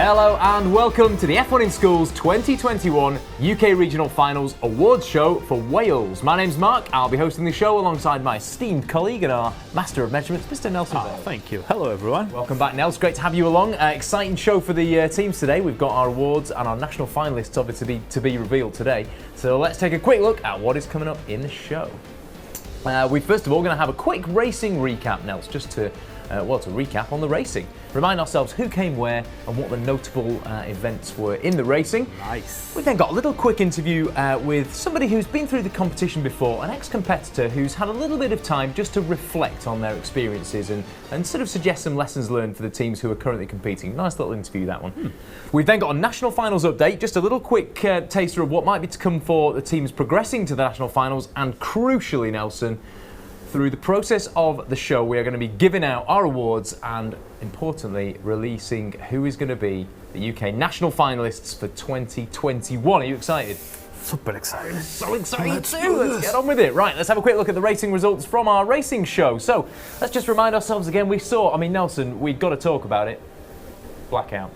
Hello and welcome to the F1 in Schools 2021 UK Regional Finals Awards Show for Wales. My name's Mark, I'll be hosting the show alongside my esteemed colleague and our Master of Measurements, Mr. Nelson. Thank you. Hello everyone. Welcome back, Nels. Great to have you along. Exciting show for the teams today. We've got our awards and our national finalists obviously to be revealed today. So let's take a quick look at what is coming up in the show. We first of all going to have a quick racing recap, Nels, just to recap on the racing. Remind ourselves who came where and what the notable events were in the racing. Nice. We then got a little quick interview with somebody who's been through the competition before, an ex-competitor who's had a little bit of time just to reflect on their experiences and sort of suggest some lessons learned for the teams who are currently competing. Nice little interview, that one. We've then got a national finals update, just a little quick taster of what might be to come for the teams progressing to the national finals, and crucially, Nelson, through the process of the show, we are going to be giving out our awards and, importantly, releasing who is going to be the UK national finalists for 2021. Are you excited? Super excited. So excited too. Let's get on with it. Right, let's have a quick look at the racing results from our racing show. So, let's just remind ourselves again, Nelson, we've got to talk about it. Blackout.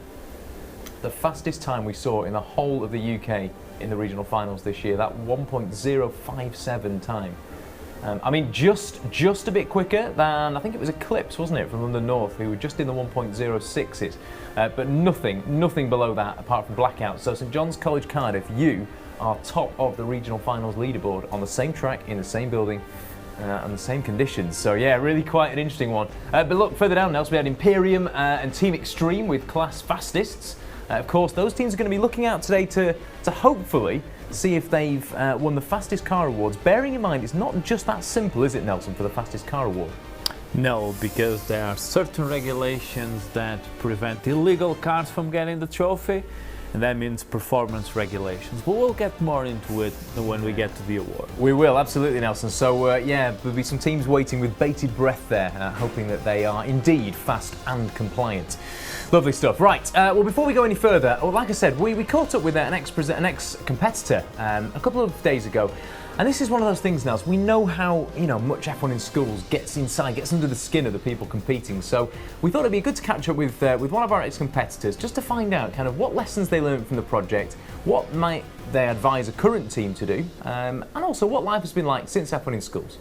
The fastest time we saw in the whole of the UK in the regional finals this year, that 1.057 time. Just a bit quicker than, I think it was Eclipse, wasn't it, from London North, who were just in the 1.06s, but nothing below that apart from Blackout. So St John's College Cardiff, you are top of the regional finals leaderboard on the same track, in the same building, and the same conditions. So yeah, really quite an interesting one. But look, further down, Nels, we had Imperium and Team Extreme with class fastest. Of course, those teams are going to be looking out today to hopefully see if they've won the fastest car awards. Bearing in mind, it's not just that simple, is it, Nelson, for the fastest car award? No, because there are certain regulations that prevent illegal cars from getting the trophy, and that means performance regulations. But we'll get more into it when we get to the award. We will, absolutely, Nelson. So, there'll be some teams waiting with bated breath there, hoping that they are indeed fast and compliant. Lovely stuff. Right, well, before we go any further, like I said, we caught up with an ex-competitor a couple of days ago. And this is one of those things, Nels, we know how much F1 in Schools gets under the skin of the people competing. So we thought it'd be good to catch up with one of our ex-competitors just to find out kind of what lessons they learned from the project, what might they advise a current team to do, and also what life has been like since F1 in Schools.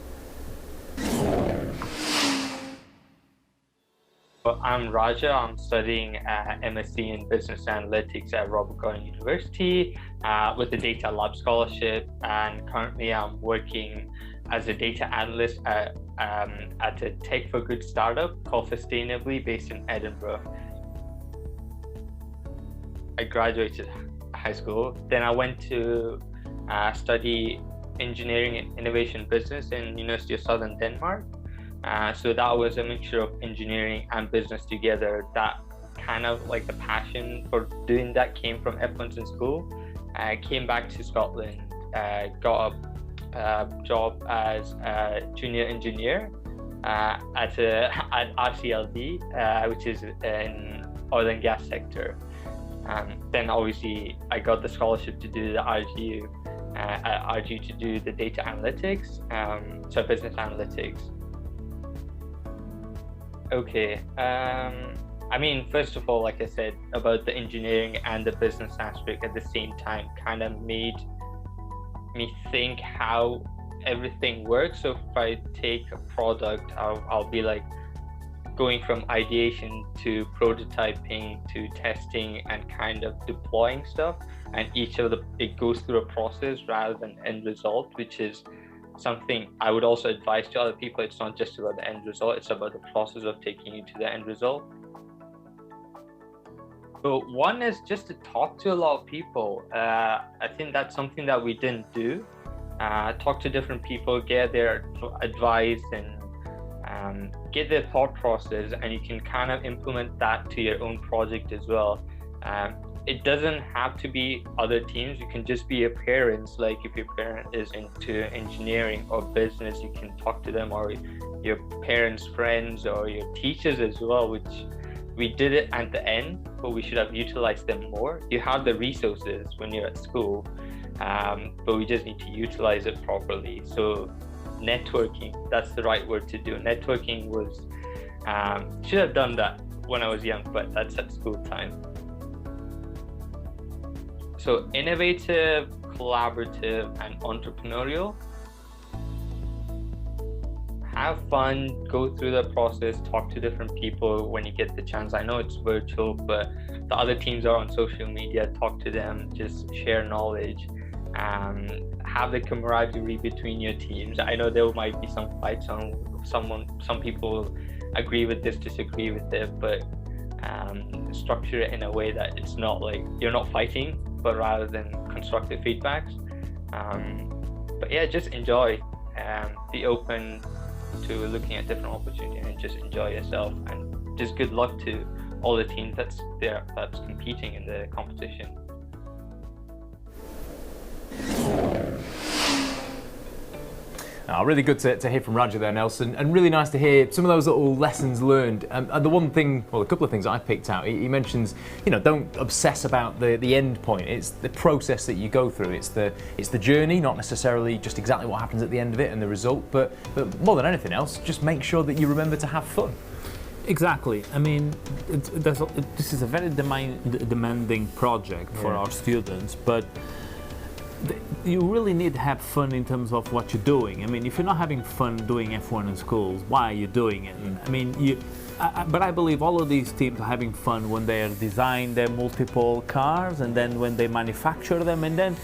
I'm Raja. I'm studying MSc in Business Analytics at Robert Gordon University with the Data Lab Scholarship, and currently I'm working as a data analyst at a tech for good startup called Sustainably, based in Edinburgh. I graduated high school, then I went to study engineering and innovation business in University of Southern Denmark. So that was a mixture of engineering and business together. That kind of like the passion for doing that came from F1 in School. I came back to Scotland, got a job as a junior engineer at RCLD, which is in oil and gas sector. Then obviously I got the scholarship to do the RGU to do the data analytics, so business analytics. Okay, first of all, like I said, about the engineering and the business aspect at the same time kind of made me think how everything works. So if I take a product, I'll be like going from ideation to prototyping to testing and kind of deploying stuff, and it goes through a process rather than end result, which is something I would also advise to other people. It's not just about the end result, it's about the process of taking you to the end result. So one is just to talk to a lot of people. I think that's something that we didn't do. Talk to different people, get their advice and get their thought process, and you can kind of implement that to your own project as well. It doesn't have to be other teams. You can just be your parents. Like if your parent is into engineering or business, you can talk to them, or your parents' friends, or your teachers as well, which we did it at the end, but we should have utilized them more. You have the resources when you're at school, but we just need to utilize it properly. So networking, that's the right word to do. Networking was, should have done that when I was young, but that's at school time. So innovative, collaborative, and entrepreneurial. Have fun, go through the process, talk to different people when you get the chance. I know it's virtual, but the other teams are on social media, talk to them, just share knowledge. Have the camaraderie between your teams. I know there might be some fights on some people agree with this, disagree with it, but structure it in a way that it's not like you're not fighting, but rather than constructive feedbacks. But yeah, just enjoy, be open to looking at different opportunities and just enjoy yourself, and just good luck to all the teams that's competing in the competition. Really good to hear from Roger there, Nelson, and really nice to hear some of those little lessons learned. And the one thing, well, a couple of things I picked out, he mentions, don't obsess about the end point. It's the process that you go through. It's the journey, not necessarily just exactly what happens at the end of it and the result, but more than anything else, just make sure that you remember to have fun. Exactly. I mean, this is a very demanding project for our students, but you really need to have fun in terms of what you're doing. I mean, if you're not having fun doing F1 in schools, why are you doing it? I mean, but I believe all of these teams are having fun when they design their multiple cars, and then when they manufacture them, and then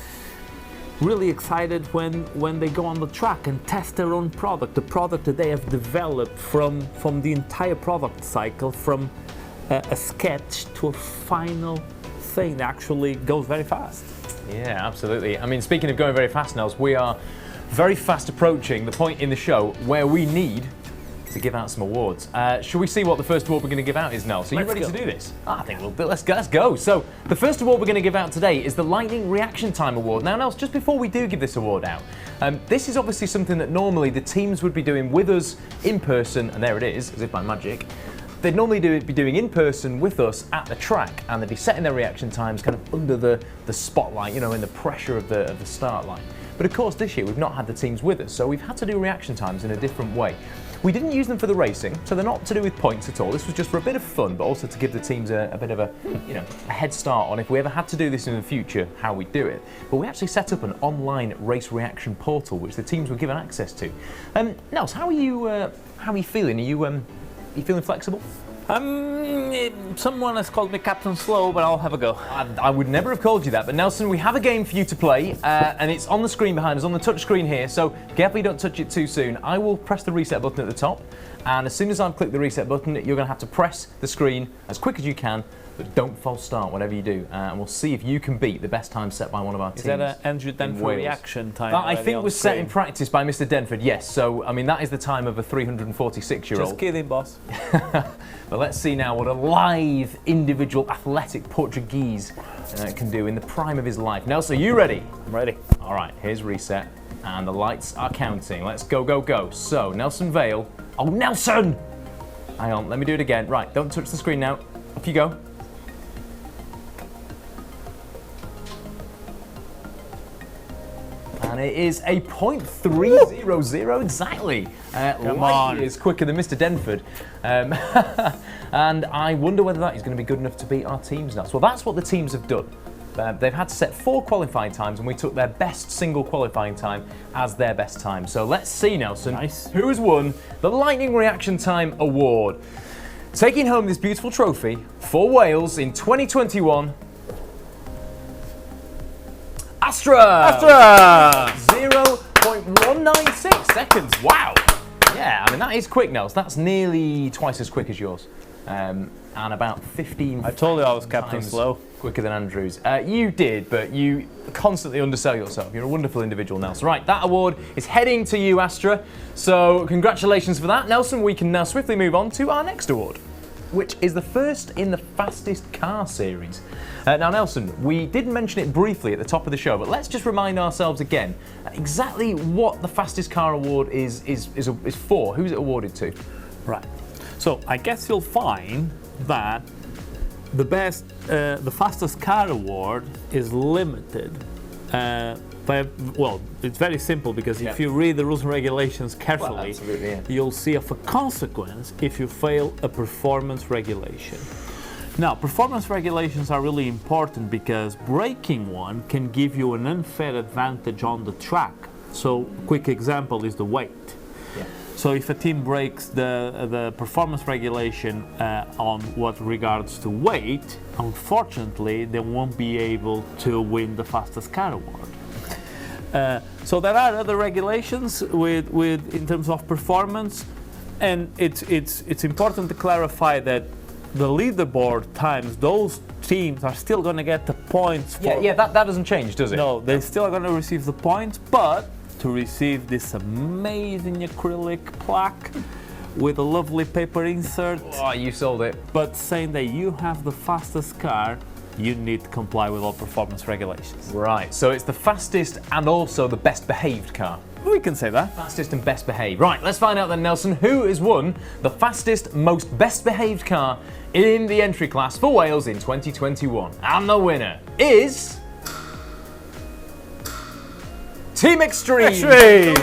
really excited when they go on the track and test their own product, the product that they have developed from the entire product cycle, from a sketch to a final thing that actually goes very fast. Yeah, absolutely. I mean, speaking of going very fast, Nels, we are very fast approaching the point in the show where we need to give out some awards. Shall we see what the first award we're going to give out is, Nels? Are you ready to do this? I think we'll do. Let's go. So, the first award we're going to give out today is the Lightning Reaction Time Award. Now, Nels, just before we do give this award out, this is obviously something that normally the teams would be doing with us in person, and there it is, as if by magic. They'd normally be doing in person with us at the track, and they'd be setting their reaction times kind of under the spotlight, in the pressure of the start line. But of course, this year we've not had the teams with us, so we've had to do reaction times in a different way. We didn't use them for the racing, so they're not to do with points at all. This was just for a bit of fun, but also to give the teams a bit of a head start on if we ever had to do this in the future, how we do it. But we actually set up an online race reaction portal, which the teams were given access to. Nels, how are you feeling? Are you feeling flexible? Someone has called me Captain Slow, but I'll have a go. I would never have called you that, but Nelson, we have a game for you to play, and it's on the screen behind us, on the touch screen here, so careful you don't touch it too soon. I will press the reset button at the top, and as soon as I've clicked the reset button, you're going to have to press the screen as quick as you can, but don't false start whatever you do, and we'll see if you can beat the best time set by one of our teams. Is that an Andrew Denford reaction time? That I think was set in practice by Mr. Denford, yes. So, I mean, that is the time of a 346-year-old. Just kidding, boss. But let's see now what a live, individual, athletic Portuguese can do in the prime of his life. Nelson, are you ready? I'm ready. All right, here's reset, and the lights are counting. Let's go. So, Nelson Vale. Oh, Nelson! Hang on, let me do it again. Right, don't touch the screen now. Off you go. And it is a 0.300 exactly. Come on. Is quicker than Mr. Denford. And I wonder whether that is going to be good enough to beat our teams now. Well, that's what the teams have done. They've had to set 4 qualifying times, and we took their best single qualifying time as their best time. So let's see, Nelson, who has won the Lightning Reaction Time Award. Taking home this beautiful trophy for Wales in 2021, Astra! 0.196 seconds. Wow. Yeah, I mean, that is quick, Nels. That's nearly twice as quick as yours. And about 15 I told you I was Captain Slow. Quicker than Andrews. You did, but you constantly undersell yourself. You're a wonderful individual, Nelson. Right, that award is heading to you, Astra. So congratulations for that. Nelson, we can now swiftly move on to our next award, which is the first in the fastest car series. Now, Nelson, we did mention it briefly at the top of the show, but let's just remind ourselves again exactly what the fastest car award is for. Who's it awarded to? Right. So I guess you'll find that the fastest car award is limited. It's very simple because if you read the rules and regulations carefully, you'll see of a consequence if you fail a performance regulation. Now, performance regulations are really important because breaking one can give you an unfair advantage on the track. So, quick example is the weight. Yeah. So, if a team breaks the performance regulation on what regards to weight, unfortunately, they won't be able to win the fastest car award. So, there are other regulations with in terms of performance, and it's important to clarify that the leaderboard times, those teams are still going to get the points for... Yeah, that doesn't change, does it? No, they still are going to receive the points, but to receive this amazing acrylic plaque with a lovely paper insert, Oh, you sold it. but saying that you have the fastest car, you need to comply with all performance regulations. Right, so it's the fastest and also the best behaved car. We can say that. Fastest and best behaved. Right, let's find out then, Nelson, who has won the fastest, most best behaved car in the entry class for Wales in 2021. And the winner is... Team Extreme! Extreme!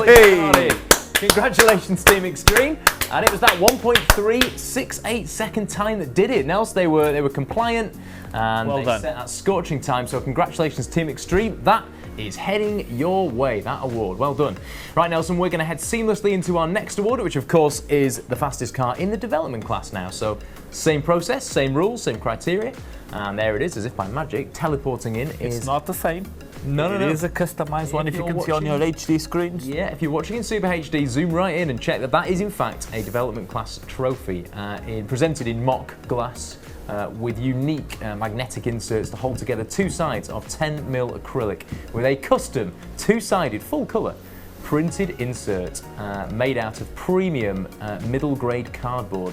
Hey. Congratulations, Team Extreme. And it was that 1.368 second time that did it. Nelson, they were compliant and Well they done. set that scorching time. So congratulations, Team Extreme. That is heading your way, that award. Well done. Right, Nelson, we're going to head seamlessly into our next award, which of course is the fastest car in the development class now. So same process, same rules, same criteria. And there it is, as if by magic, teleporting in It's is... not the same. No. It is a customized one, if you you're can see on your HD screens. Yeah, if you're watching in Super HD, zoom right in and check that that is in fact a development class trophy presented in mock glass with unique magnetic inserts to hold together two sides of 10mm acrylic with a custom two-sided full colour printed insert made out of premium middle grade cardboard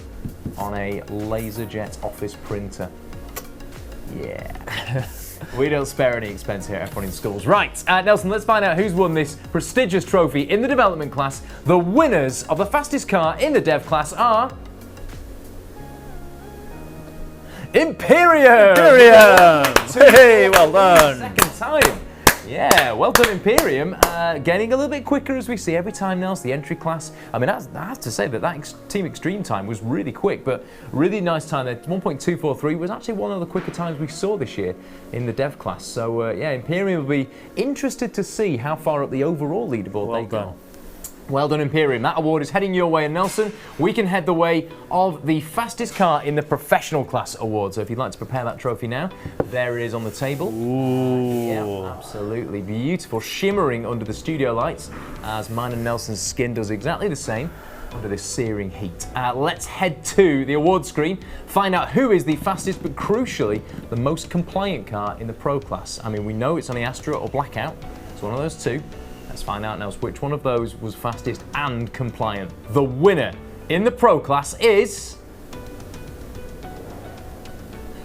on a LaserJet office printer. Yeah. We don't spare any expense here at F1 in Schools. Right, Nelson, let's find out who's won this prestigious trophy in the development class. The winners of the fastest car in the dev class are... Imperium! Hey, well done. Second time. Yeah, well done, Imperium. Getting a little bit quicker as we see every time, Nelson, the entry class. I mean, I have to say that Team Extreme time was really quick, but really nice time there. 1.243 was actually one of the quicker times we saw this year in the dev class. So, yeah, Imperium will be interested to see how far up the overall leaderboard they go. Well done, Imperium. That award is heading your way, and Nelson, we can head the way of the fastest car in the professional class award. So if you'd like to prepare that trophy now, there it is on the table. Ooh. Yeah, absolutely beautiful, shimmering under the studio lights, as mine and Nelson's skin does exactly the same under this searing heat. Let's head to the award screen, find out who is the fastest, but crucially, the most compliant car in the Pro class. I mean, we know it's only Astra or Blackout. It's one of those two. Let's find out now which one of those was fastest and compliant. The winner in the Pro class is...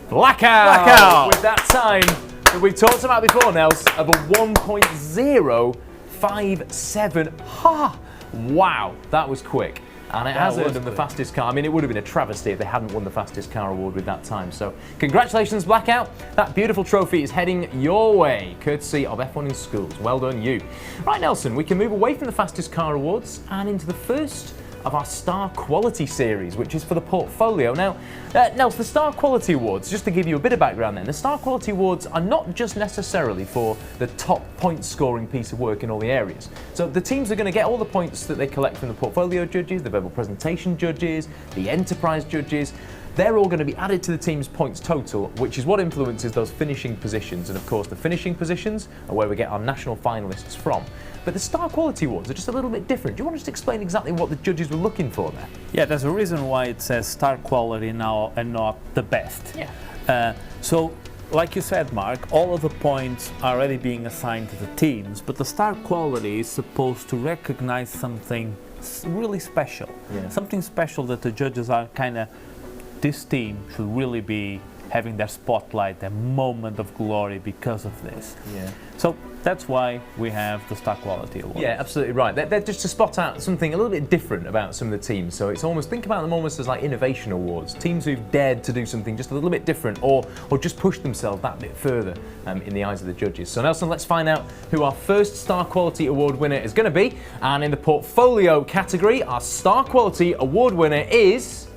Blackout! With that time that we talked about before, Nels, of a 1.057. Ha! Wow, that was quick. And it has earned them the fastest car. I mean, it would have been a travesty if they hadn't won the fastest car award with that time. So, congratulations, Blackout. That beautiful trophy is heading your way, courtesy of F1 in Schools. Well done, you. Right, Nelson, we can move away from the fastest car awards and into the first of our Star Quality series, which is for the portfolio. Now, Nels, the Star Quality Awards, just to give you a bit of background then, the Star Quality Awards are not just necessarily for the top point scoring piece of work in all the areas. So the teams are going to get all the points that they collect from the portfolio judges, the verbal presentation judges, the enterprise judges. They're all going to be added to the team's points total, which is what influences those finishing positions. And of course, the finishing positions are where we get our national finalists from. But the Star Quality Awards are just a little bit different. Do you want to just explain exactly what the judges were looking for there? Yeah, there's a reason why it says star quality now and not the best. Yeah. So, like you said, Mark, all of the points are already being assigned to the teams, but the star quality is supposed to recognize something really special. Yeah. Something special that the judges are kind of, this team should really be having their spotlight, their moment of glory because of this. Yeah. So that's why we have the Star Quality Award. Yeah, absolutely right. They're just to spot out something a little bit different about some of the teams. So it's almost, think about them almost as like innovation awards. Teams who've dared to do something just a little bit different or just push themselves that bit further in the eyes of the judges. So Nelson, let's find out who our first Star Quality Award winner is going to be. And in the portfolio category, our Star Quality Award winner is...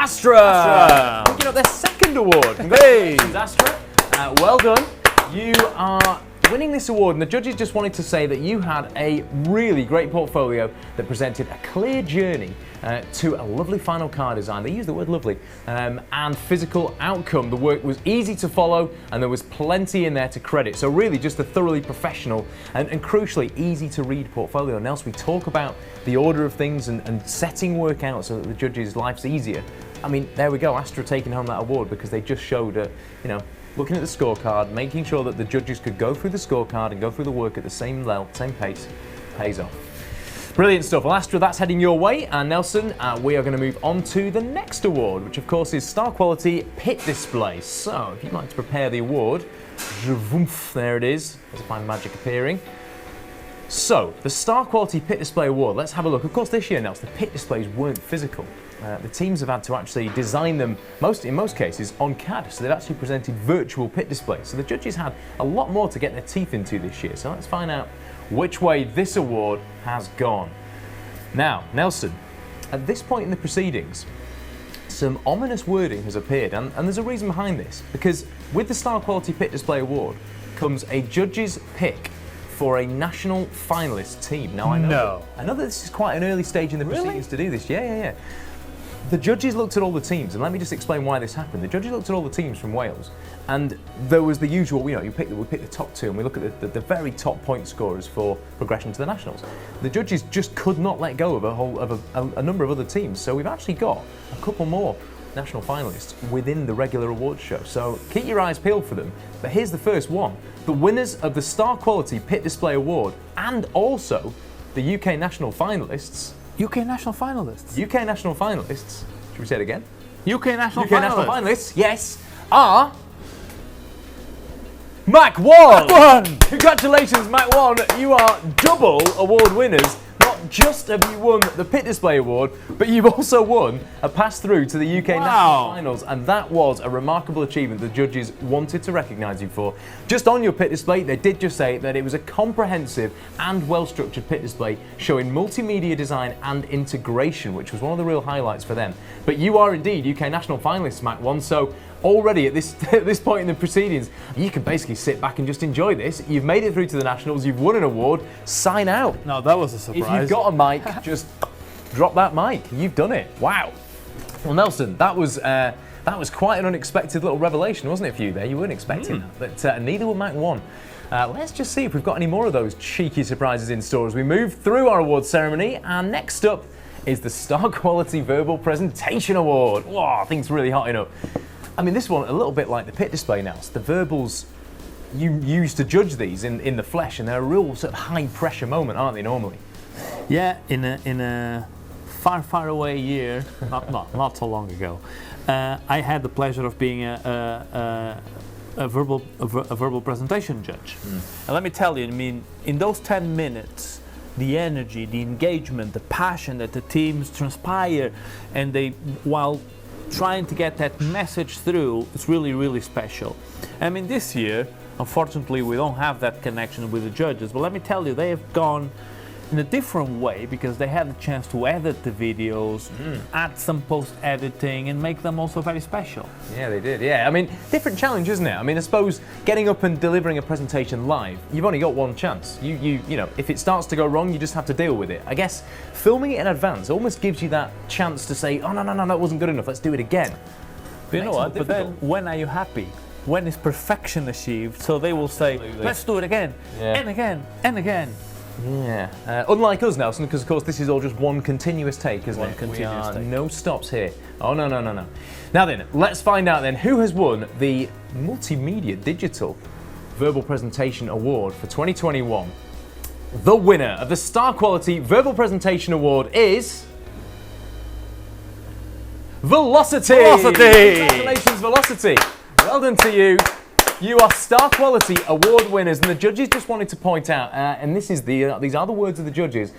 Astra! Picking up their second award. Congratulations, Astra. Well done. You are winning this award, and the judges just wanted to say that you had a really great portfolio that presented a clear journey to a lovely final car design. They used the word lovely, and physical outcome. The work was easy to follow, and there was plenty in there to credit. So really just a thoroughly professional and crucially easy to read portfolio. And else we talk about the order of things and setting work out so that the judges' life's easier. I mean, there we go, Astra taking home that award because they just showed, looking at the scorecard, making sure that the judges could go through the scorecard and go through the work at the same level, same pace, pays off. Brilliant stuff. Well, Astra, that's heading your way. And Nelson, we are going to move on to the next award, which of course is Star Quality Pit Display. So, if you'd like to prepare the award, there it is. There's my magic appearing. So, the Star Quality Pit Display Award, let's have a look. Of course, this year, Nelson, the pit displays weren't physical. The teams have had to actually design them, in most cases, on CAD. So they've actually presented virtual pit displays. So the judges had a lot more to get their teeth into this year. So let's find out which way this award has gone. Now, Nelson, at this point in the proceedings, some ominous wording has appeared, and there's a reason behind this. Because with the Star Quality Pit Display Award comes a judge's pick for a national finalist team. Now, I know that this is quite an early stage in the proceedings to do this. Yeah. The judges looked at all the teams, and let me just explain why this happened. The judges looked at all the teams from Wales, and there was the usual, we pick the top two, and we look at the very top point scorers for progression to the nationals. The judges just could not let go of a number of other teams, so we've actually got a couple more national finalists within the regular awards show. So keep your eyes peeled for them. But here's the first one: the winners of the Star Quality Pit Display Award, and also the UK national finalists. UK national finalists. UK national finalists. Should we say it again? UK national finalists, yes, are Mac 1! Congratulations, Mac 1. You are double award winners. Not just have you won the Pit Display Award, but you've also won a pass through to the UK National Finals, and that was a remarkable achievement the judges wanted to recognise you for. Just on your pit display, they did just say that it was a comprehensive and well-structured pit display showing multimedia design and integration, which was one of the real highlights for them. But you are indeed UK National Finalists, Mac 1, so already at this point in the proceedings, you can basically sit back and just enjoy this. You've made it through to the Nationals, you've won an award, sign out. No, that was a surprise. If you've got a mic, just drop that mic. You've done it. Wow. Well, Nelson, that was quite an unexpected little revelation, wasn't it, for you there? You weren't expecting that, but neither were Mac 1. Let's just see if we've got any more of those cheeky surprises in store as we move through our awards ceremony. And next up is the Star Quality Verbal Presentation Award. Wow, things really hotting up. I mean, this one, a little bit like the pit display now. So the verbals, you used to judge these in the flesh, and they're a real sort of high pressure moment, aren't they, normally? Yeah, in a far away year, not so long ago, I had the pleasure of being a verbal presentation judge. And let me tell you, I mean, in those 10 minutes, the energy, the engagement, the passion that the teams transpire, and while trying to get that message through, it's really, really special. I mean, this year, unfortunately, we don't have that connection with the judges, but let me tell you, they have gone in a different way because they had the chance to edit the videos, add some post-editing, and make them also very special. Yeah, they did, yeah. I mean, different challenge, isn't it? I mean, I suppose getting up and delivering a presentation live, you've only got one chance. You know, if it starts to go wrong, you just have to deal with it. I guess filming it in advance almost gives you that chance to say, oh, no, that wasn't good enough, let's do it again. But you know what, but then when are you happy? When is perfection achieved? So they will say, let's do it again, and again, and again. Yeah, unlike us, Nelson, because of course this is all just one continuous take, isn't it? No stops here. Oh, no. Now then, let's find out then who has won the Multimedia Digital Verbal Presentation Award for 2021. The winner of the Star Quality Verbal Presentation Award is Velocity! Congratulations, Velocity! Well done to you. You are Star Quality Award winners, and the judges just wanted to point out, and these are the words of the judges,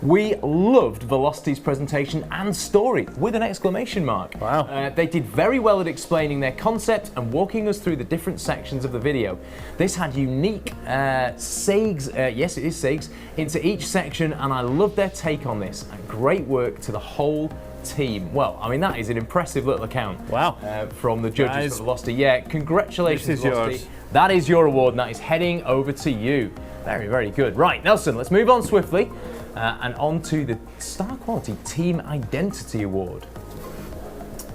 we loved Velocity's presentation and story, with an exclamation mark. Wow. They did very well at explaining their concept and walking us through the different sections of the video. This had unique segs, yes it is segs, into each section, and I loved their take on this. And great work to the whole team. Well, I mean, that is an impressive little account. Wow. From the judges Guys, for Velocity. Yeah, congratulations, this is Velocity. yours. That is your award, and that is heading over to you. Very, very good. Right, Nelson, let's move on swiftly and on to the Star Quality Team Identity Award.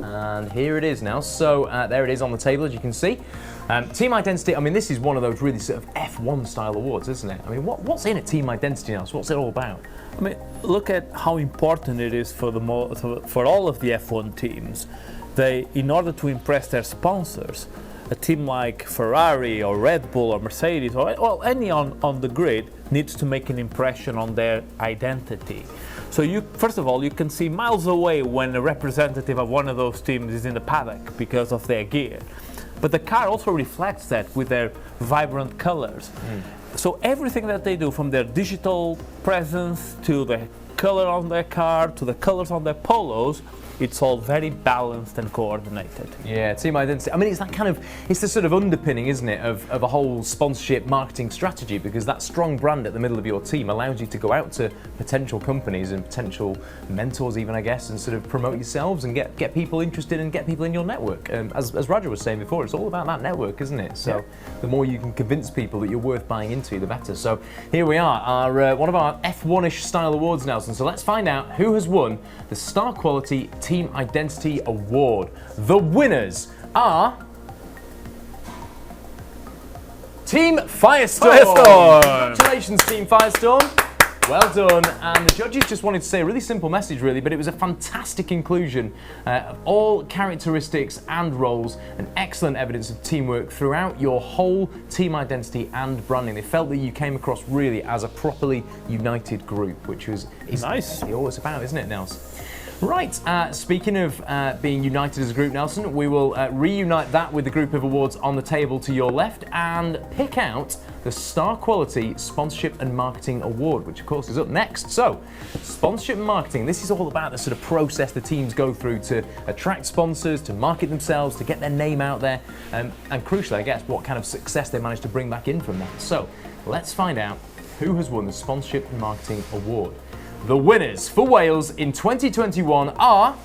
And here it is now. So there it is on the table, as you can see. Team Identity, I mean, this is one of those really sort of F1 style awards, isn't it? I mean, what's in a Team Identity now? So what's it all about? I mean, look at how important it is for for all of the F1 teams. They, in order to impress their sponsors, a team like Ferrari or Red Bull or Mercedes or well, any on the grid needs to make an impression on their identity. So you, first of all, you can see miles away when a representative of one of those teams is in the paddock because of their gear. But the car also reflects that with their vibrant colors. So everything that they do, from their digital presence to the color on their car to the colors on their polos, it's all very balanced and coordinated. Yeah, Team Identity. I mean, it's that kind of, it's the sort of underpinning, isn't it, of a whole sponsorship marketing strategy, because that strong brand at the middle of your team allows you to go out to potential companies and potential mentors even, I guess, and sort of promote yourselves and get people interested and get people in your network. As Roger was saying before, it's all about that network, isn't it? So the more you can convince people that you're worth buying into, the better. So here we are, our one of our F1-ish style awards, Nelson. So let's find out who has won the Star Quality Team Identity Award. The winners are Team Firestorm. Congratulations, Team Firestorm. Well done. And the judges just wanted to say a really simple message, really, but it was a fantastic inclusion of all characteristics and roles and excellent evidence of teamwork throughout your whole team identity and branding. They felt that you came across really as a properly united group, which is Nice. all it's about, isn't it, Nelson? Right, speaking of being united as a group, Nelson, we will reunite that with the group of awards on the table to your left and pick out the Star Quality Sponsorship and Marketing Award, which of course is up next. So, sponsorship and marketing, this is all about the sort of process the teams go through to attract sponsors, to market themselves, to get their name out there, and crucially, I guess, what kind of success they manage to bring back in from that. So, let's find out who has won the Sponsorship and Marketing Award. The winners for Wales in 2021 are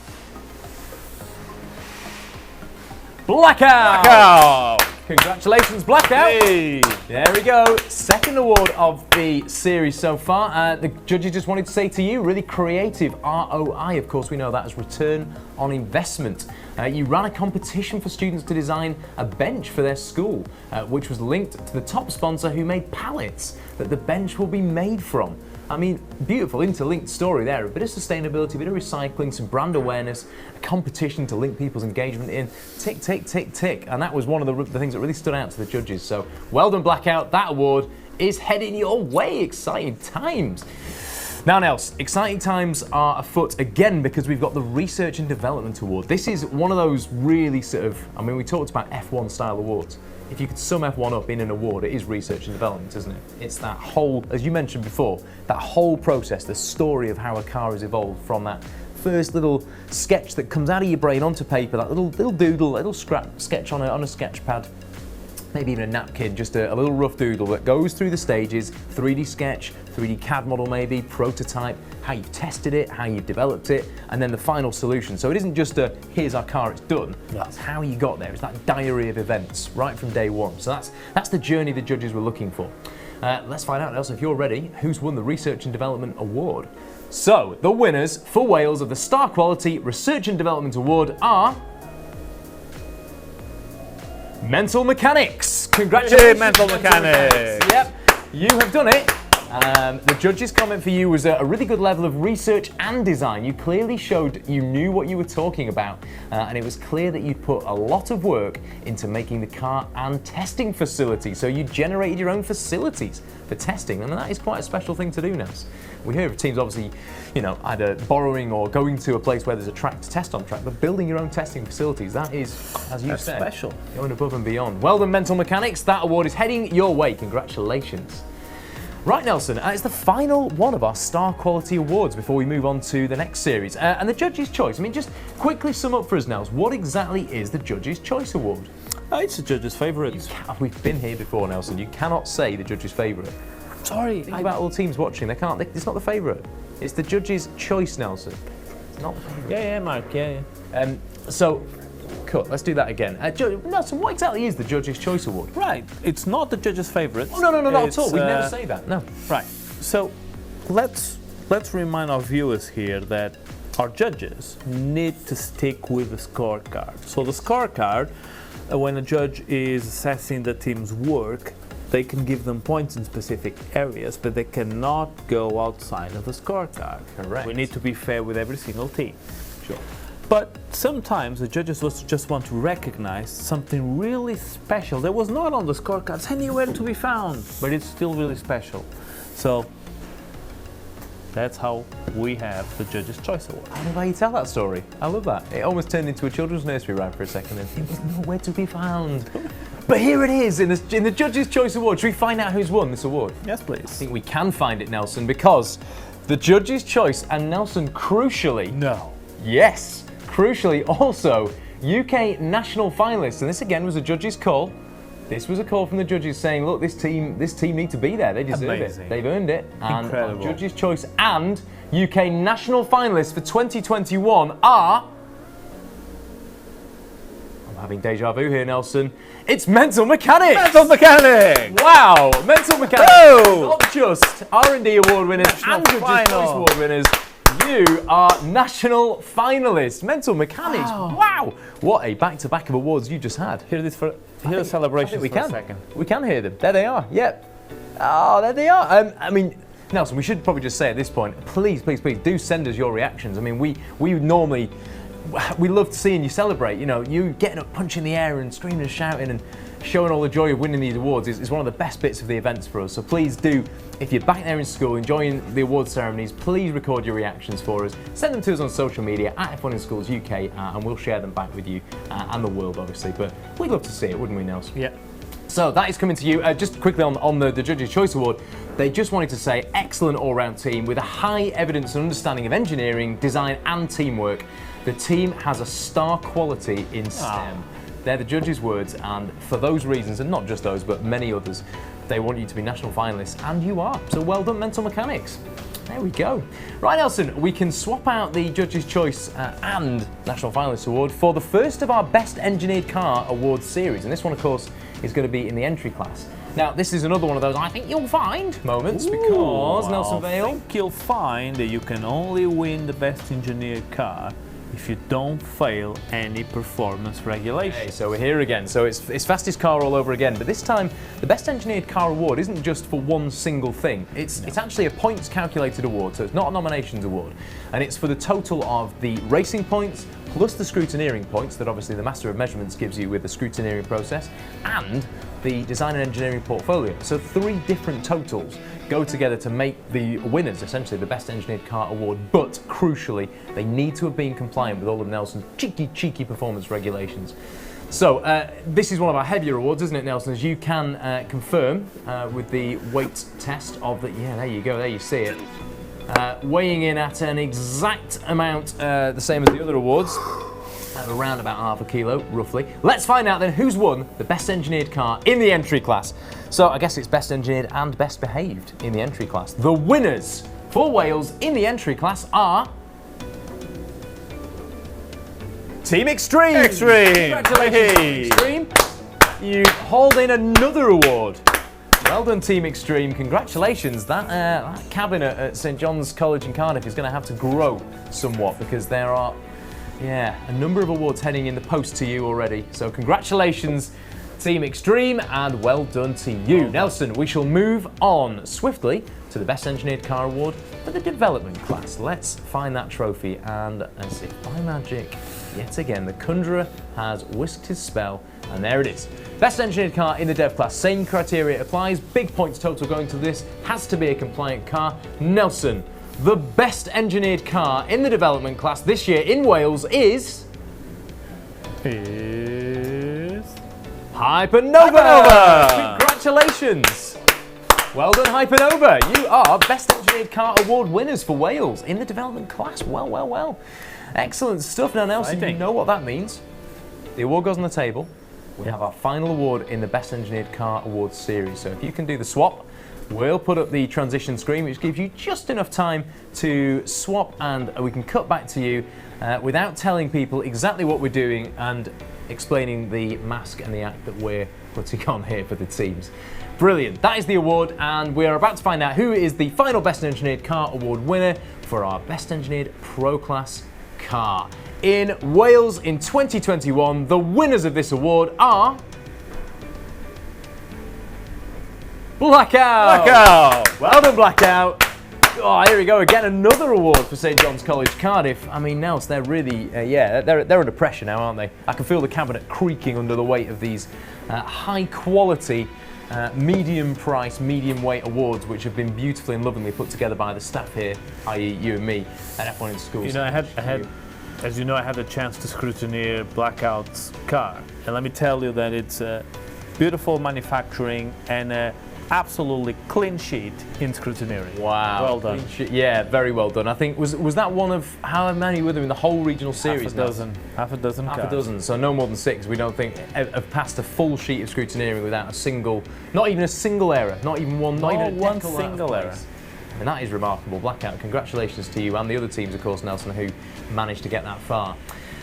Blackout! Blackout! Congratulations, Blackout! Hey! There we go. Second award of the series so far. The judges just wanted to say to you, really creative ROI. Of course, we know that as return on investment. You ran a competition for students to design a bench for their school, which was linked to the top sponsor who made pallets that the bench will be made from. I mean, beautiful interlinked story there. A bit of sustainability, a bit of recycling, some brand awareness, a competition to link people's engagement in. Tick, tick, tick, tick. And that was one of the things that really stood out to the judges. So well done, Blackout. That award is heading your way. Exciting times. Now, Nels, exciting times are afoot again because we've got the Research and Development Award. This is one of those really sort of, I mean, we talked about F1 style awards. If you could sum F1 up in an award, it is research and development, isn't it? It's that whole, as you mentioned before, that whole process, the story of how a car has evolved from that first little sketch that comes out of your brain onto paper, that little doodle, little sketch on a sketch pad, maybe even a napkin, just a little rough doodle that goes through the stages, 3D sketch, 3D CAD model maybe, prototype, how you've tested it, how you've developed it, and then the final solution. So it isn't just a, here's our car, it's done. That's how you got there. It's that diary of events right from day one. So that's the journey the judges were looking for. Let's find out, Elsa, if you're ready, who's won the Research and Development Award. So the winners for Wales of the Star Quality Research and Development Award are Mental Mechanics. Congratulations, Hey, Mental Mechanics. Yep, you have done it. The judge's comment for you was a really good level of research and design. You clearly showed you knew what you were talking about, and it was clear that you'd put a lot of work into making the car and testing facilities. So you generated your own facilities for testing, and that is quite a special thing to do, Nels. We hear of teams obviously, you know, either borrowing or going to a place where there's a track to test on track, but building your own testing facilities, that is, as you said, special. Going above and beyond. Well done, Mental Mechanics. That award is heading your way. Congratulations. Right, Nelson, it's the final one of our Star Quality Awards before we move on to the next series. And the Judge's Choice, I mean, just quickly sum up for us, Nels, what exactly is the Judge's Choice Award? It's the judge's favourite. We've been here before, Nelson. You cannot say the Judge's favourite. Sorry. Think about all the teams watching. It's not the favourite. It's the Judge's Choice, Nelson. It's not the favourite. Yeah, Mark. Yeah. So, cool. Let's do that again. Nelson, what exactly is the Judges' Choice Award? Right. It's not the judges' favourites. Oh, no, not at all. We'd never say that. No. Right. So, let's remind our viewers here that our judges need to stick with the scorecard. So the scorecard, when a judge is assessing the team's work, they can give them points in specific areas, but they cannot go outside of the scorecard. Correct. We need to be fair with every single team. Sure. But sometimes the judges just want to recognize something really special that was not on the scorecards anywhere to be found, but it's still really special. So that's how we have the Judges' Choice Award. I love how you tell that story. I love that. It almost turned into a children's nursery rhyme for a second, and it was nowhere to be found. But here it is in the Judges' Choice Award. Should we find out who's won this award? Yes, I please. think we can find it, Nelson, because the Judges' Choice and Nelson, crucially, yes, crucially also UK national finalists, and this again was a judge's call. This was a call from the judges saying, look, this team need to be there. They deserve Amazing. it. They've earned it. And Incredible. our Judges' Choice and UK national finalists for 2021 are... I'm having deja vu here, Nelson. It's Mental Mechanics! Mental Mechanics! Wow! Mental Mechanics! Oh! Not just R&D award winners and Judges' final. Choice award winners. You are national finalists. Mental Mechanics. Wow! What a back-to-back of awards you just had. Hear the celebrations we for can. a second. We can hear them. There they are. Yep. Oh, there they are. I mean, Nelson, we should probably just say at this point, please do send us your reactions. I mean, we normally, we love seeing you celebrate. You know, you getting up, punching the air and screaming and shouting and showing all the joy of winning these awards is one of the best bits of the events for us. So please do, if you're back there in school enjoying the award ceremonies, please record your reactions for us. Send them to us on social media at F1 in Schools UK, and we'll share them back with you and the world, obviously. But we'd love to see it, wouldn't we, Nelson? Yeah. So that is coming to you. Just quickly on the Judges' Choice Award, they just wanted to say excellent all-round team with a high evidence and understanding of engineering, design and teamwork. The team has a star quality in STEM. They're the judges' words, and for those reasons, and not just those, but many others, they want you to be national finalists, and you are. So well done, Mental Mechanics. There we go. Right, Nelson, we can swap out the Judges' Choice and National Finalist Award for the first of our Best Engineered Car Award series, and this one, of course, is going to be in the entry class. Now, this is another one of those I think you'll find moments because, Nelson Vale, I think you'll find that you can only win the Best Engineered Car if you don't fail any performance regulation. Okay, so we're here again. So it's fastest car all over again, but this time the Best Engineered Car Award isn't just for one single thing. It's actually a points calculated award, so it's not a nominations award, and it's for the total of the racing points plus the scrutineering points that obviously the Master of Measurements gives you with the scrutineering process, and the design and engineering portfolio. So 3 different totals go together to make the winners, essentially the Best Engineered Car Award, but crucially, they need to have been compliant with all of Nelson's cheeky performance regulations. So this is one of our heavier awards, isn't it, Nelson? As you can confirm with the weight test of the, yeah, there you go, there you see it. Weighing in at an exact amount, the same as the other awards, at around about half a kilo, roughly. Let's find out then who's won the Best Engineered Car in the entry class. So I guess it's Best Engineered and Best Behaved in the entry class. The winners for Wales in the entry class are... Team Extreme! Congratulations, Team Extreme. You hauled in another award. Well done, Team Extreme. Congratulations. That cabin at St John's College in Cardiff is going to have to grow somewhat because there are, a number of awards heading in the post to you already. So congratulations, Team Extreme, and well done to you. Nelson, we shall move on swiftly to the Best Engineered Car Award for the development class. Let's find that trophy, and as if by magic, yet again, the Conjurer has whisked his spell, and there it is. Best Engineered Car in the Dev class. Same criteria applies. Big points total going to this. Has to be a compliant car. Nelson, the Best Engineered Car in the development class this year in Wales is... Hypernova! Congratulations! Well done, Hypernova. You are Best Engineered Car Award winners for Wales in the development class. Well. Excellent stuff. Now, Nelson, you know what that means. The award goes on the table. We have our final award in the Best Engineered Car Awards series. So if you can do the swap we'll put up the transition screen, which gives you just enough time to swap, and we can cut back to you without telling people exactly what we're doing and explaining the mask and the act that we're putting on here for the teams. Brilliant. That is the award, and we are about to find out who is the final Best Engineered Car Award winner for our Best Engineered Pro Class car. In Wales in 2021, the winners of this award are Blackout! Blackout! Well done, Blackout! Oh, here we go again, another award for St John's College, Cardiff. I mean, Nels, they're really, they're under pressure now, aren't they? I can feel the cabinet creaking under the weight of these high-quality, medium-price, medium-weight awards, which have been beautifully and lovingly put together by the staff here, i.e. you and me, at F1 in Schools. You know, I had, as you know, I had the chance to scrutineer Blackout's car, and let me tell you that it's beautiful manufacturing and absolutely clean sheet in scrutineering. Wow. Well done. Yeah, very well done. I think, was that one of, how many were there in the whole regional series? Half a dozen Half cars. a dozen, so no more than 6. We don't think have passed a full sheet of scrutineering without a single, not even a single error, not even one, not even one decal out of single error. place. And that is remarkable. Blackout, congratulations to you and the other teams, of course, Nelson, who managed to get that far.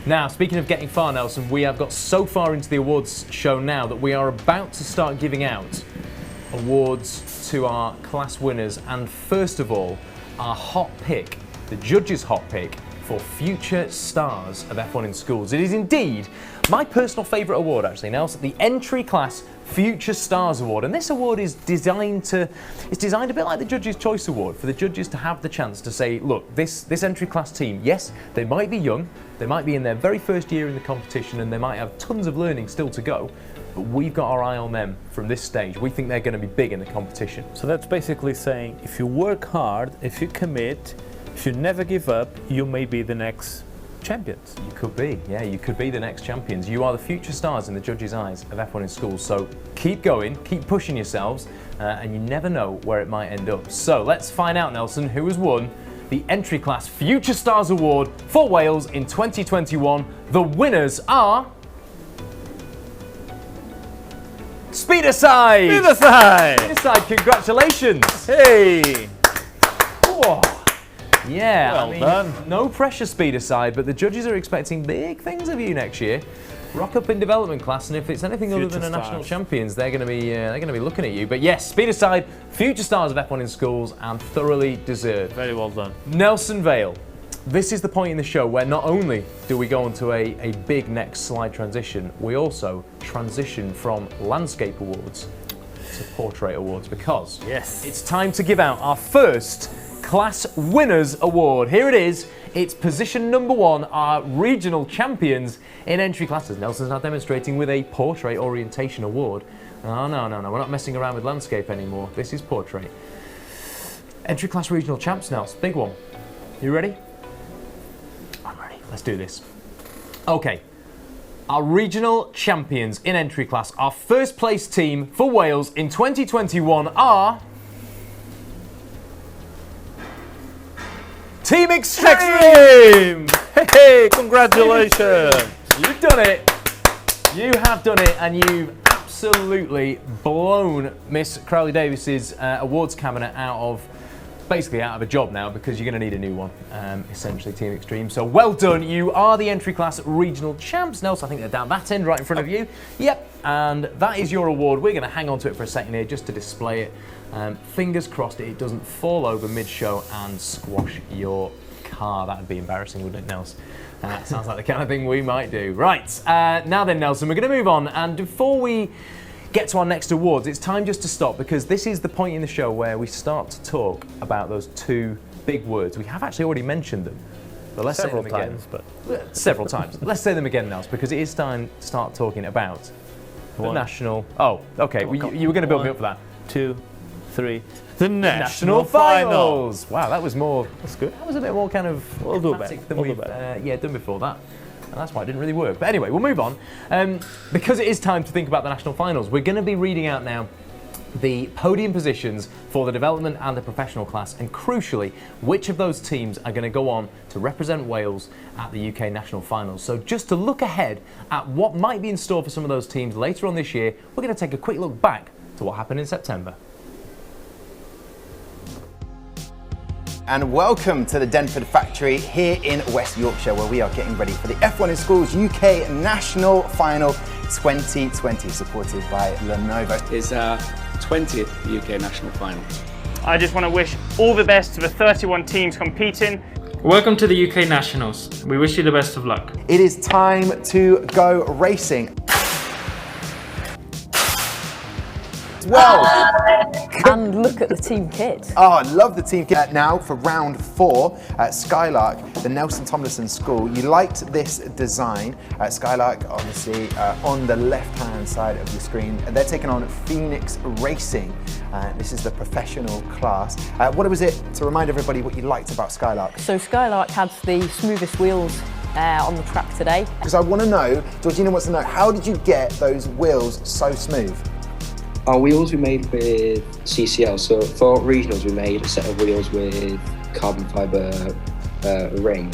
Now, speaking of getting far, Nelson, we have got so far into the awards show now that we are about to start giving out awards to our class winners, and first of all, our hot pick, the judges' hot pick for future stars of F1 in Schools. It is indeed my personal favourite award, actually, Nelson, the Entry Class Future Stars Award. And this award is designed a bit like the Judges' Choice Award, for the judges to have the chance to say, look, this entry class team, yes, they might be young, they might be in their very first year in the competition, and they might have tons of learning still to go, but we've got our eye on them from this stage. We think they're going to be big in the competition. So that's basically saying, if you work hard, if you commit, if you never give up, you may be the next champions. You could be, yeah, you could be the next champions. You are the future stars in the judges' eyes of F1 in Schools. So keep going, keep pushing yourselves, and you never know where it might end up. So let's find out, Nelson, who has won the Entry Class Future Stars Award for Wales in 2021. The winners are Speederside! Speederside! Speederside, congratulations! Hey! Whoa. Yeah, Well done. No pressure, Speederside, but the judges are expecting big things of you next year. Rock up in development class, and if it's anything other than a national champions, they're going to be looking at you. But yes, Speederside, future stars of F1 in Schools, and thoroughly deserved. Very well done. Nelson Vale. This is the point in the show where not only do we go on to a big next slide transition, we also transition from landscape awards to portrait awards, because Yes. it's time to give out our first Class Winners Award. Here it is. It's position number 1, our regional champions in entry classes. Nelson's now demonstrating with a portrait orientation award. Oh, no, we're not messing around with landscape anymore. This is portrait. Entry class regional champs, Nels, big one. You ready? I'm ready. Let's do this. Okay. Our regional champions in entry class, our first place team for Wales in 2021 are Team Extreme! Hey, congratulations! You've done it. You have done it, and you've absolutely blown Miss Crowley Davis's awards cabinet out of a job now, because you're going to need a new one, essentially, Team Extreme. So well done. You are the entry class regional champs. Nelson, I think they're down that end right in front of you. Yep, and that is your award. We're going to hang on to it for a second here just to display it. Fingers crossed it doesn't fall over mid-show and squash your car. That would be embarrassing, wouldn't it, Nels? Sounds like the kind of thing we might do. Right, now then, Nelson, we're going to move on. And before we get to our next awards, it's time just to stop, because this is the point in the show where we start to talk about those 2 big words. We have actually already mentioned them, but let's say them again. Several times. Let's say them again, Nels, because it is time to start talking about the national... Oh, okay, you were going to build me up for that. 2, 3. The National Finals! Wow, that was more... That's good. That was a bit more kind of... We'll do better. Than we've done before that. And that's why it didn't really work. But anyway, we'll move on. Because it is time to think about the national finals, we're going to be reading out now the podium positions for the development and the professional class, and crucially, which of those teams are going to go on to represent Wales at the UK national finals. So just to look ahead at what might be in store for some of those teams later on this year, we're going to take a quick look back to what happened in September. And welcome to the Denford factory here in West Yorkshire, where we are getting ready for the F1 in Schools UK National Final 2020, supported by Lenovo. It's our 20th UK National Final. I just want to wish all the best to the 31 teams competing. Welcome to the UK Nationals. We wish you the best of luck. It is time to go racing. Well, And look at the team kit. oh, I love the team kit. Now for round 4 at Skylark, the Nelson Tomlinson School. You liked this design. Skylark, obviously, on the left-hand side of the screen. They're taking on Phoenix Racing. This is the professional class. What was it, to remind everybody what you liked about Skylark? So Skylark had the smoothest wheels on the track today. Because I want to know, Georgina wants to know, how did you get those wheels so smooth? Our wheels we made with CCL, so for regionals we made a set of wheels with carbon fibre ring,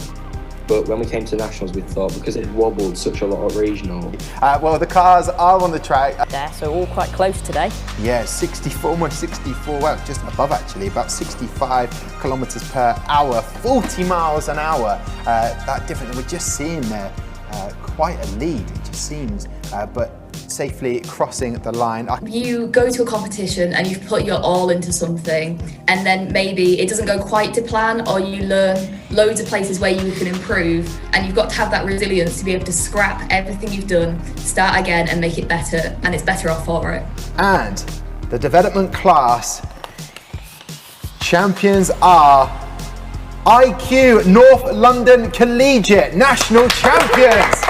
but when we came to nationals we thought, because it wobbled such a lot at regional. Well, the cars are on the track. There, so all quite close today. Yeah, 64, almost 64, well, just above actually, about 65 kilometres per hour, 40 miles an hour. That different, we're just seeing there quite a lead, it just seems, but safely crossing the line. You go to a competition and you've put your all into something, and then maybe it doesn't go quite to plan, or you learn loads of places where you can improve, and you've got to have that resilience to be able to scrap everything you've done, start again and make it better, and it's better off for it. And the development class champions are IQ North London Collegiate National Champions.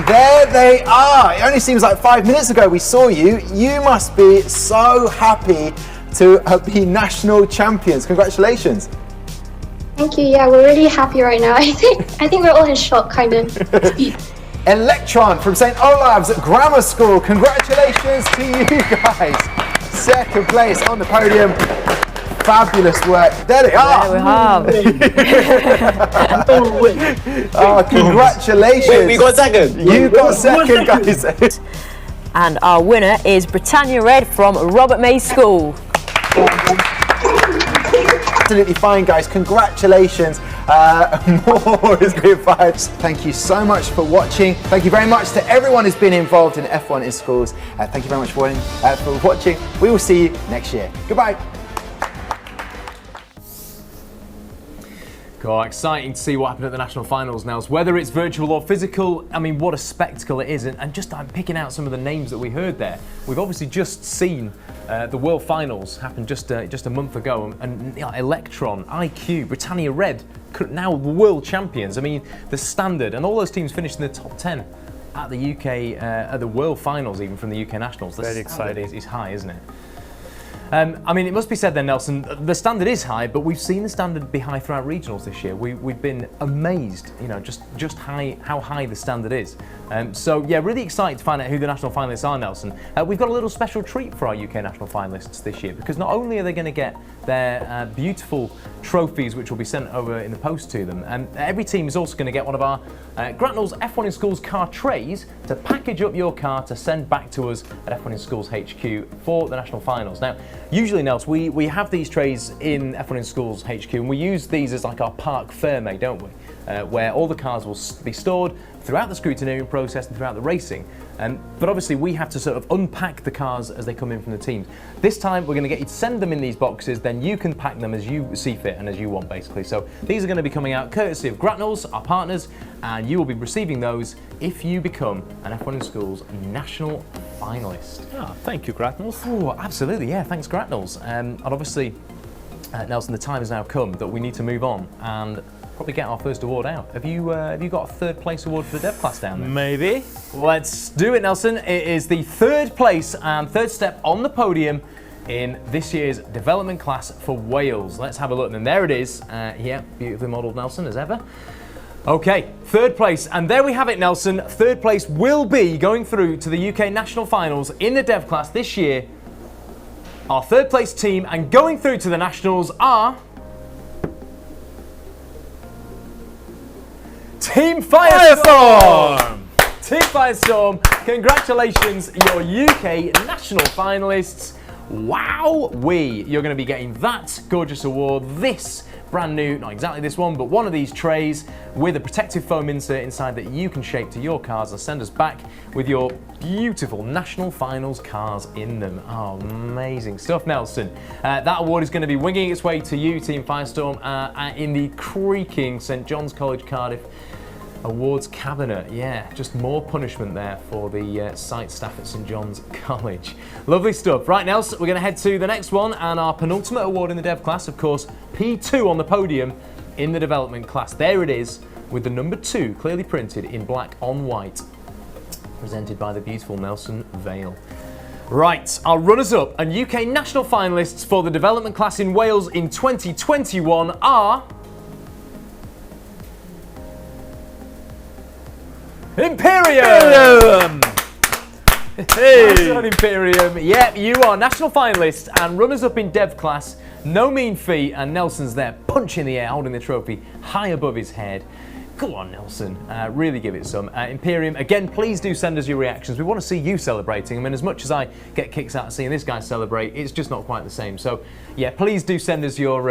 There they are. It only seems like 5 minutes ago we saw you. You must be so happy to be national champions. Congratulations. Thank you. Yeah, we're really happy right now. I think we're all in shock, kind of. Electron from St. Olave's Grammar School. Congratulations to you guys. Second place on the podium. Fabulous work. There they are. There we have. Oh, congratulations. Wait, we got second. You got second, guys. And our winner is Britannia Red from Robert Mays School. Absolutely fine, guys. Congratulations. More is being fired. Thank you so much for watching. Thank you very much to everyone who's been involved in F1 in Schools. Thank you very much for watching. We will see you next year. Goodbye. God, exciting to see what happened at the national finals now. Whether it's virtual or physical, I mean, what a spectacle it is. And just I'm picking out some of the names that we heard there. We've obviously just seen the World Finals happen just a month ago, and Electron, IQ, Britannia Red, now world champions. I mean, the Standard, and all those teams finished in the top 10 at the UK, at the World Finals, even from the UK Nationals. The Very exciting. is high, isn't it? I mean, it must be said then, Nelson, the standard is high, but we've seen the standard be high throughout regionals this year. We've been amazed, you know, just how high the standard is. So yeah, really excited to find out who the national finalists are, Nelson. We've got a little special treat for our UK national finalists this year, because not only are they going to get their beautiful trophies, which will be sent over in the post to them, every team is also going to get one of our Gratnall's F1 in Schools car trays to package up your car to send back to us at F1 in Schools HQ for the national finals. Now, usually, Nels, we have these trays in F1 in Schools HQ, and we use these as like our parc ferme, don't we? Where all the cars will be stored throughout the scrutineering process and throughout the racing. But obviously we have to sort of unpack the cars as they come in from the teams. This time we're going to get you to send them in these boxes, then you can pack them as you see fit and as you want, basically. So these are going to be coming out courtesy of Gratnall's, our partners, and you will be receiving those if you become an F1 in Schools national finalist. Oh, thank you, Gratnall's. Oh, absolutely, yeah, thanks Gratnall's. And obviously, Nelson, the time has now come that we need to move on and probably get our first award out. Have you got a third place award for the dev class down there? Maybe. Let's do it, Nelson. It is the third place and third step on the podium in this year's development class for Wales. Let's have a look. And there it is. Yeah, beautifully modelled, Nelson, as ever. Okay, third place, and there we have it, Nelson. Third place will be going through to the UK National Finals in the dev class this year. Our third place team, and going through to the Nationals are Team Firestorm! Team Firestorm, congratulations, you're UK National Finalists. Wowee! You're going to be getting that gorgeous award, this brand new, not exactly this one, but one of these trays with a protective foam insert inside that you can shape to your cars and send us back with your beautiful National Finals cars in them. Oh, amazing stuff, Nelson. That award is going to be winging its way to you, Team Firestorm, in the creaking St John's College Cardiff Awards cabinet. Yeah, just more punishment there for the site staff at St John's College. Lovely stuff. Right, Nelson, we're going to head to the next one, and our penultimate award in the dev class, of course, P2 on the podium in the development class. There it is, with the number 2 clearly printed in black on white, presented by the beautiful Nelson Vale. Right, our runners-up and UK national finalists for the development class in Wales in 2021 are... Imperium! Hey! Nice on Imperium. Yep, you are national finalists and runners-up in dev class. No mean feat, and Nelson's there, punching the air, holding the trophy high above his head. Go on, Nelson. Really give it some. Imperium, again, please do send us your reactions. We want to see you celebrating. I mean, as much as I get kicks out of seeing this guy celebrate, it's just not quite the same. So, yeah, please do send us your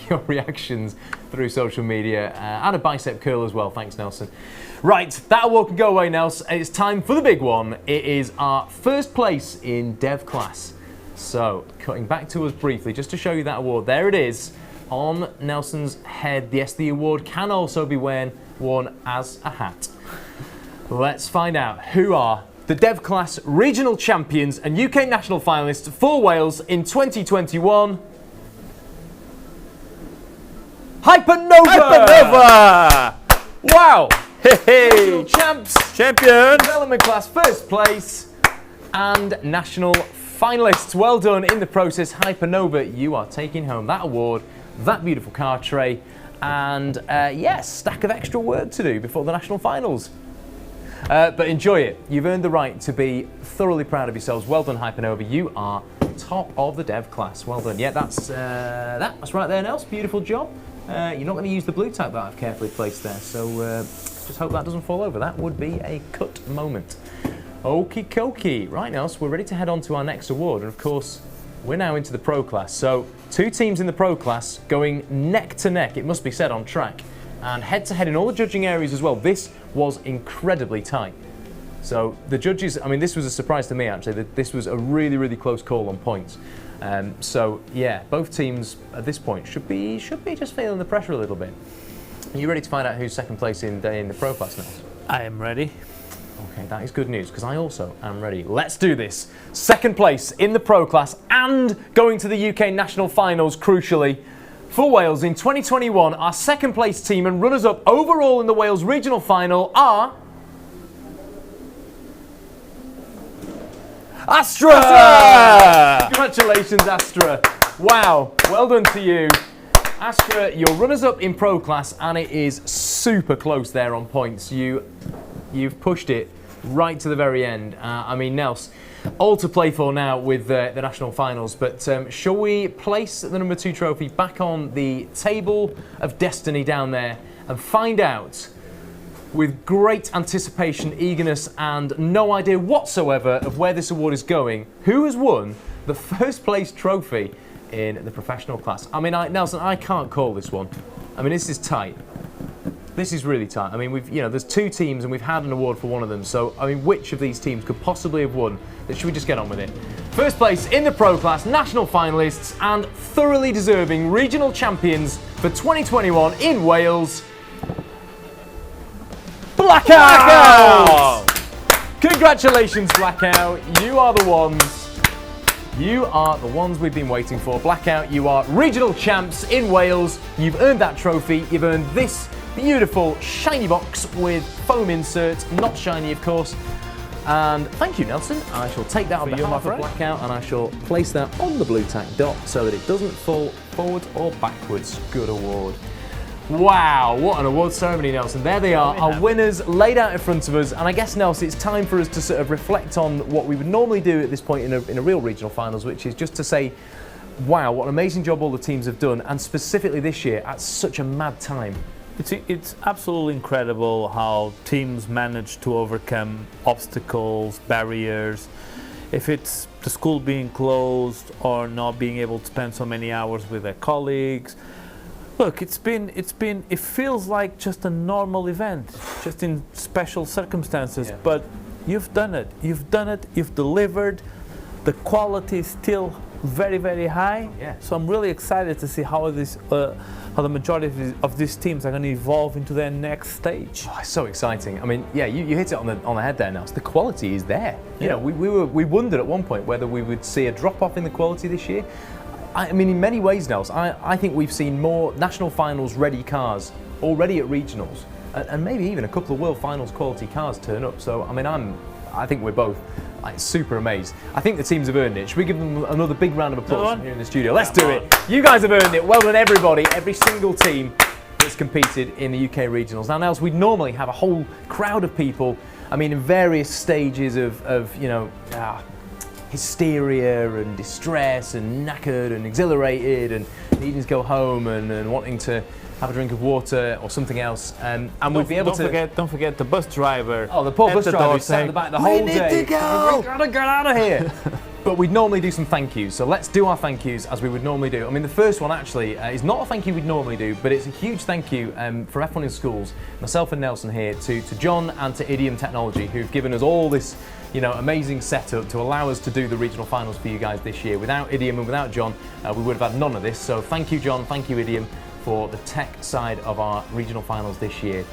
your reactions through social media and a bicep curl as well. Thanks, Nelson. Right, that award can go away, Nelson. It's time for the big one. It is our first place in dev class. So, cutting back to us briefly, just to show you that award. There it is on Nelson's head. Yes, the award can also be worn as a hat. Let's find out who are the dev class regional champions and UK national finalists for Wales in 2021. Hypernova! Wow! Hey! Champs! Champion! Development class first place and national finalists. Well done in the process. Hypernova, you are taking home that award, that beautiful car tray, and yes, stack of extra work to do before the national finals. But enjoy it. You've earned the right to be thoroughly proud of yourselves. Well done, Hypernova. You are top of the dev class. Well done. Yeah, that's right there, Nels. Beautiful job. You're not going to use the blue tack that I've carefully placed there, so just hope that doesn't fall over. That would be a cut moment. Okie dokie. Right, Nels, we're ready to head on to our next award, and of course, we're now into the pro class. So, 2 teams in the pro class going neck to neck, it must be said, on track, and head to head in all the judging areas as well. This was incredibly tight. So the judges, I mean, this was a surprise to me actually, that this was a really, really close call on points. So yeah, both teams at this point should be just feeling the pressure a little bit. Are you ready to find out who's second place in the pro class now? I am ready. Okay, that is good news, because I also am ready. Let's do this. Second place in the pro class and going to the UK national finals, crucially, for Wales in 2021. Our second place team and runners-up overall in the Wales regional final are... Astra! Congratulations, Astra. Wow, well done to you. Astra, you're runners-up in pro class, and it is super close there on points. You've pushed it right to the very end. I mean, Nels, all to play for now with the national finals, but shall we place the number 2 trophy back on the table of destiny down there and find out, with great anticipation, eagerness, and no idea whatsoever of where this award is going, who has won the first place trophy in the professional class? I mean, Nelson, I can't call this one. I mean, this is tight. This is really tight. I mean, there's 2 teams and we've had an award for one of them. So, I mean, which of these teams could possibly have won? Should we just get on with it? First place in the pro class, national finalists and thoroughly deserving regional champions for 2021 in Wales. Blackout! Congratulations, Blackout. You are the ones. You are the ones we've been waiting for. Blackout, you are regional champs in Wales. You've earned that trophy. You've earned this beautiful shiny box with foam insert, not shiny of course. And thank you, Nelson. I shall take that on behalf of Blackout and I shall place that on the blue tack dot so that it doesn't fall forwards or backwards. Good award. Wow, what an award ceremony, Nelson. There they are, our winners laid out in front of us. And I guess, Nelson, it's time for us to sort of reflect on what we would normally do at this point in a real regional finals, which is just to say, wow, what an amazing job all the teams have done, and specifically this year at such a mad time. It's absolutely incredible how teams manage to overcome obstacles, barriers. if it's the school being closed or not being able to spend so many hours with their colleagues. Look, it feels like just a normal event, just in special circumstances, but you've done it, you've delivered, the quality is still very, very high. So I'm really excited to see how the majority of these teams are going to evolve into their next stage. Oh, it's so exciting. I mean, yeah, you hit it on the head there, Nels. The quality is there. You know, we wondered at one point whether we would see a drop off in the quality this year. I mean, in many ways, Nels, I think we've seen more national finals ready cars already at regionals, and maybe even a couple of world finals quality cars turn up. So I mean, I think we're both super amazed. I think the teams have earned it. Should we give them another big round of applause here in the studio? Let's do it. You guys have earned it. Well done, everybody, every single team that's competed in the UK regionals. Now, Nels, we'd normally have a whole crowd of people, I mean, in various stages of you know, hysteria and distress and knackered and exhilarated and needing to go home and wanting to have a drink of water or something else, and we'd be able to. Don't forget the bus driver. Oh, the poor bus driver who sat at the back the whole day. We need to go. We gotta get out of here. But we'd normally do some thank yous, so let's do our thank yous as we would normally do. I mean, the first one actually is not a thank you we'd normally do, but it's a huge thank you for F1 in Schools, myself and Nelson here, to John and to Podium Technology, who've given us all this, you know, amazing setup to allow us to do the regional finals for you guys this year. Without Podium and without John, we would have had none of this. So thank you, John. Thank you, Podium, for the tech side of our regional finals this year.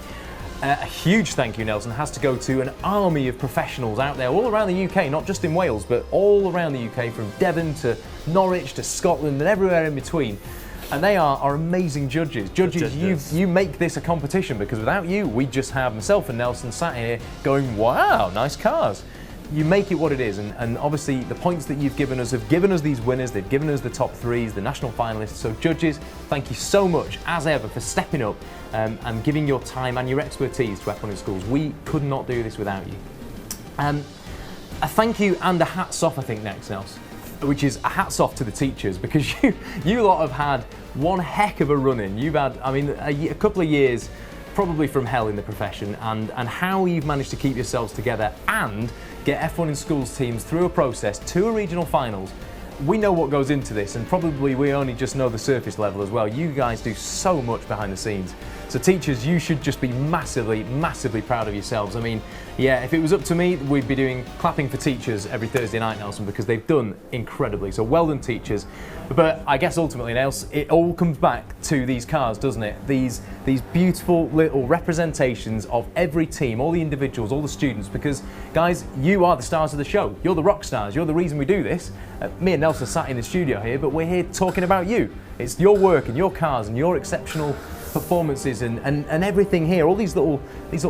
A huge thank you, Nelson, has to go to an army of professionals out there all around the UK, not just in Wales, but all around the UK, from Devon to Norwich to Scotland and everywhere in between. And they are amazing judges. Judges, you make this a competition, because without you, we just have myself and Nelson sat here going, wow, nice cars. You make it what it is, and obviously the points that you've given us have given us these winners, they've given us the top threes, the national finalists. So judges, thank you so much, as ever, for stepping up and giving your time and your expertise to F1 in Schools. We could not do this without you. A thank you and a hats off, I think, next, Nels, which is a hats off to the teachers, because you lot have had one heck of a run-in. You've had, I mean, a couple of years probably from hell in the profession, and how you've managed to keep yourselves together and get F1 in Schools teams through a process to a regional finals. We know what goes into this, and probably we only just know the surface level as well. You guys do so much behind the scenes. So teachers, you should just be massively, massively proud of yourselves. I mean, yeah, if it was up to me, we'd be doing clapping for teachers every Thursday night, Nelson, because they've done incredibly. So well done, teachers. But I guess ultimately, Nelson, it all comes back to these cars, doesn't it? These beautiful little representations of every team, all the individuals, all the students, because guys, you are the stars of the show. You're the rock stars. You're the reason we do this. Me and Nelson sat in the studio here, but we're here talking about you. It's your work and your cars and your exceptional performances and everything here. All these little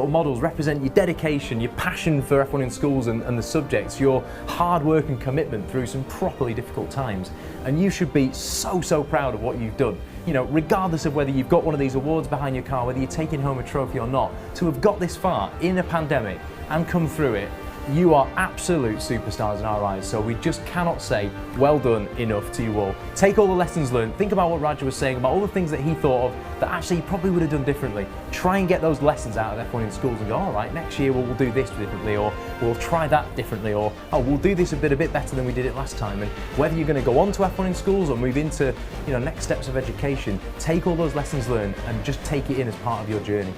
models represent your dedication, your passion for F1 in Schools and the subjects, your hard work and commitment through some properly difficult times. And you should be so proud of what you've done. You know, regardless of whether you've got one of these awards behind your car, whether you're taking home a trophy or not, to have got this far in a pandemic and come through it, you are absolute superstars in our eyes. So we just cannot say well done enough to you all. Take all the lessons learned. Think about what Roger was saying about all the things that he thought of that actually he probably would have done differently. Try and get those lessons out of F1 in Schools and go, all right, next year we'll do this differently, or we'll try that differently, or oh, we'll do this a bit better than we did it last time. And whether you're going to go on to F1 in Schools or move into, you know, next steps of education, take all those lessons learned and just take it in as part of your journey.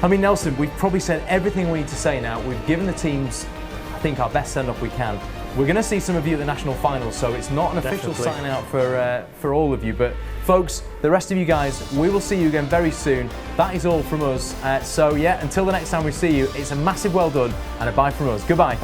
I mean, Nelson, we've probably said everything we need to say now. We've given the teams, I think, our best send-off we can. We're going to see some of you at the national finals, so it's not an official sign out for all of you. But folks, the rest of you guys, we will see you again very soon. That is all from us. So yeah, until the next time we see you, it's a massive well done and a bye from us. Goodbye.